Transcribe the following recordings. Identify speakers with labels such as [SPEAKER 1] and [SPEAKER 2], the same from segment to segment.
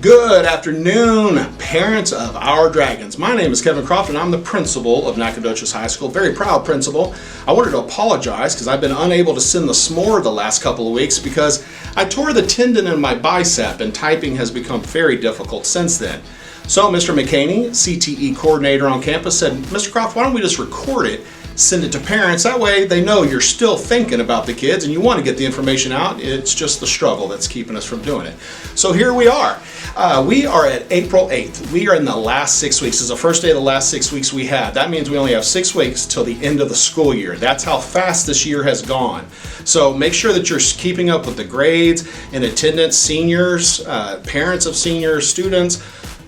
[SPEAKER 1] Good afternoon, parents of our dragons. My name is Kevin Croft and I'm the principal of Nacogdoches High School. Very proud principal. I wanted to apologize because I've been unable to send the Smore the last couple of weeks because I tore the tendon in my bicep and typing has become very difficult since then. So Mr. McCaney, CTE coordinator on campus, said, Mr. Croft, why don't we just record it, send it to parents, that way they know you're still thinking about the kids and you want to get the information out. It's just the struggle that's keeping us from doing it. So here we are. We are at April 8th. We are in the last 6 weeks. This is the first day of the last 6 weeks we had. That means we only have 6 weeks till the end of the school year. That's how fast this year has gone. So make sure that you're keeping up with the grades and attendance, seniors, parents of seniors, students.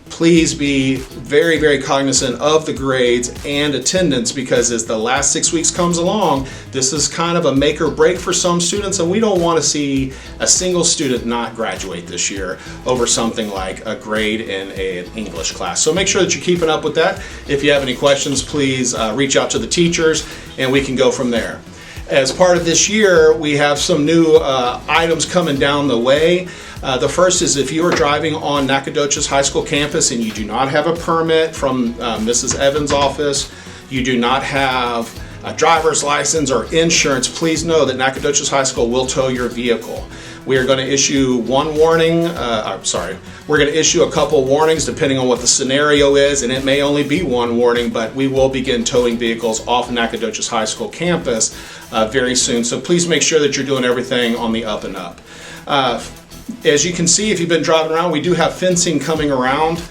[SPEAKER 1] Please be very, very cognizant of the grades and attendance because as the last 6 weeks comes along, this is kind of a make or break for some students and we don't want to see a single student not graduate this year over something like a grade in an English class. So make sure that you're keeping up with that. If you have any questions, please reach out to the teachers and we can go from there. As part of this year, we have some new items coming down the way. The first is if you are driving on Nacogdoches High School campus and you do not have a permit from Mrs. Evans' office, you do not have a driver's license or insurance, please know that Nacogdoches High School will tow your vehicle. We are going to issue one warning, we're going to issue a couple warnings depending on what the scenario is, and it may only be one warning, but we will begin towing vehicles off Nacogdoches High School campus very soon. So please make sure that you're doing everything on the up and up. As you can see, if you've been driving around, we do have fencing coming around.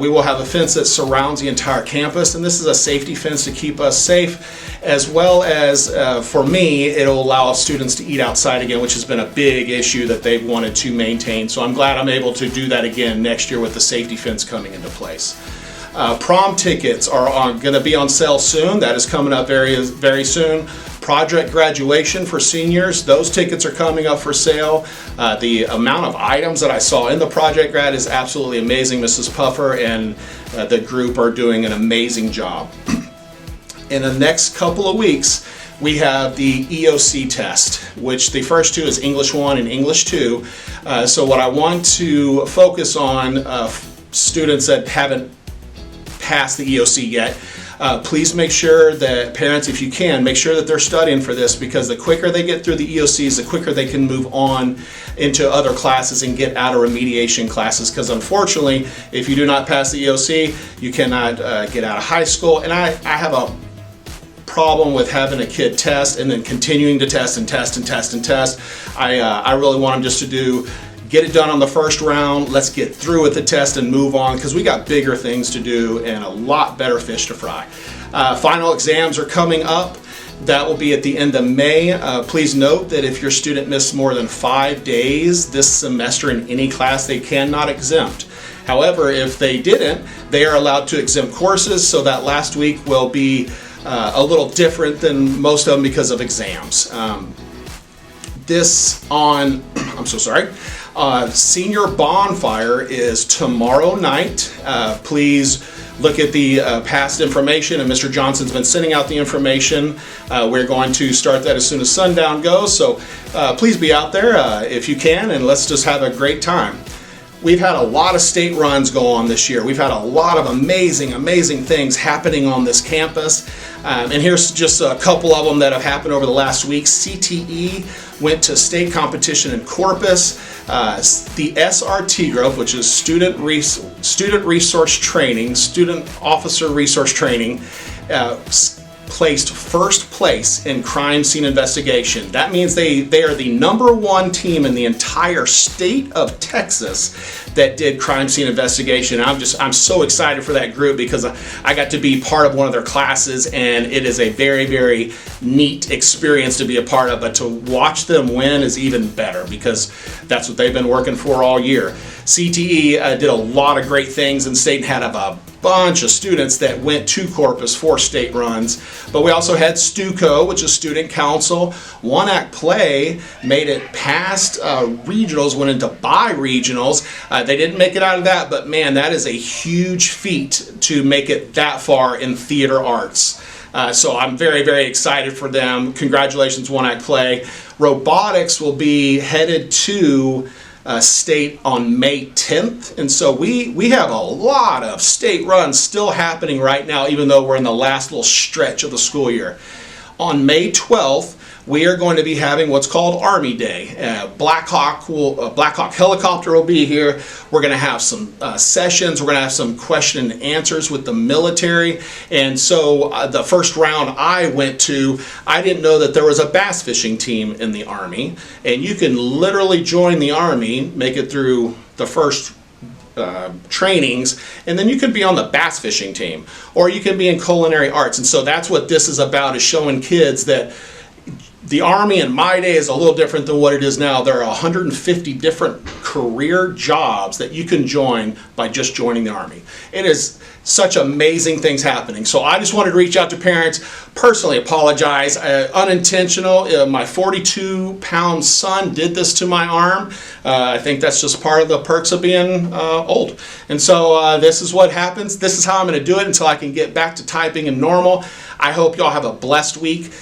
[SPEAKER 1] We will have a fence that surrounds the entire campus, and this is a safety fence to keep us safe, as well as, for me, it'll allow students to eat outside again, which has been a big issue that they've wanted to maintain. So I'm glad I'm able to do that again next year with the safety fence coming into place. Prom tickets are going to be on sale soon. That is coming up very, very soon. Project graduation for seniors, those tickets are coming up for sale. The amount of items that I saw in the project grad is absolutely amazing. Mrs. Puffer and the group are doing an amazing job. In the next couple of weeks, we have the EOC test, which the first two is English 1 and English 2. So what I want to focus on students that haven't passed the EOC yet, please make sure that parents, if you can, make sure that they're studying for this because the quicker they get through the EOCs, the quicker they can move on into other classes and get out of remediation classes because unfortunately, if you do not pass the EOC, you cannot get out of high school. And I have a problem with having a kid test and then continuing to test and test and test and test. I really want them just to get it done on the first round, let's get through with the test and move on because we got bigger things to do and a lot better fish to fry. Final exams are coming up. That will be at the end of May. Please note that if your student missed more than 5 days this semester in any class, they cannot exempt. However, if they didn't, they are allowed to exempt courses, so that last week will be a little different than most of them because of exams. Senior bonfire is tomorrow night. Please look at the past information, and Mr. Johnson's been sending out the information. We're going to start that as soon as sundown goes, so please be out there if you can, and let's just have a great time. We've had a lot of state runs go on this year. We've had a lot of amazing, amazing things happening on this campus. And here's just a couple of them that have happened over the last week. CTE went to state competition in Corpus. The SRT group, which is Student Resource Training, Student Officer Resource Training, placed first place in crime scene investigation. That means they are the #1 team in the entire state of Texas that did crime scene investigation. I'm so excited for that group because I got to be part of one of their classes and it is a very, very neat experience to be a part of, but to watch them win is even better because that's what they've been working for all year. CTE did a lot of great things in state and had a bunch of students that went to Corpus for state runs, but we also had STUCO, which is Student Council. One Act Play made it past regionals, went into bi-regionals. They didn't make it out of that, but man, that is a huge feat to make it that far in theater arts. So I'm very, very excited for them. Congratulations, One Act Play. Robotics will be headed to state on May 10th. And so we have a lot of state runs still happening right now, even though we're in the last little stretch of the school year. On May 12th, we are going to be having what's called Army Day. Black Hawk helicopter will be here. We're going to have some sessions. We're going to have some question and answers with the military. And so the first round I went to, I didn't know that there was a bass fishing team in the Army. And you can literally join the Army, make it through the first trainings, and then you could be on the bass fishing team, or you can be in culinary arts. And so that's what this is about, is showing kids that the Army in my day is a little different than what it is now. There are 150 different career jobs that you can join by just joining the Army. It is such amazing things happening. So I just wanted to reach out to parents, personally apologize. Unintentional. My 42-pound son did this to my arm. I think that's just part of the perks of being old. And so this is what happens. This is how I'm going to do it until I can get back to typing and normal. I hope y'all have a blessed week.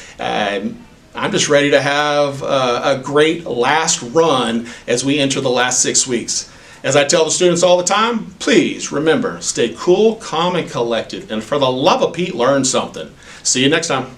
[SPEAKER 1] I'm just ready to have a great last run as we enter the last 6 weeks. As I tell the students all the time, please remember, stay cool, calm, and collected. And for the love of Pete, learn something. See you next time.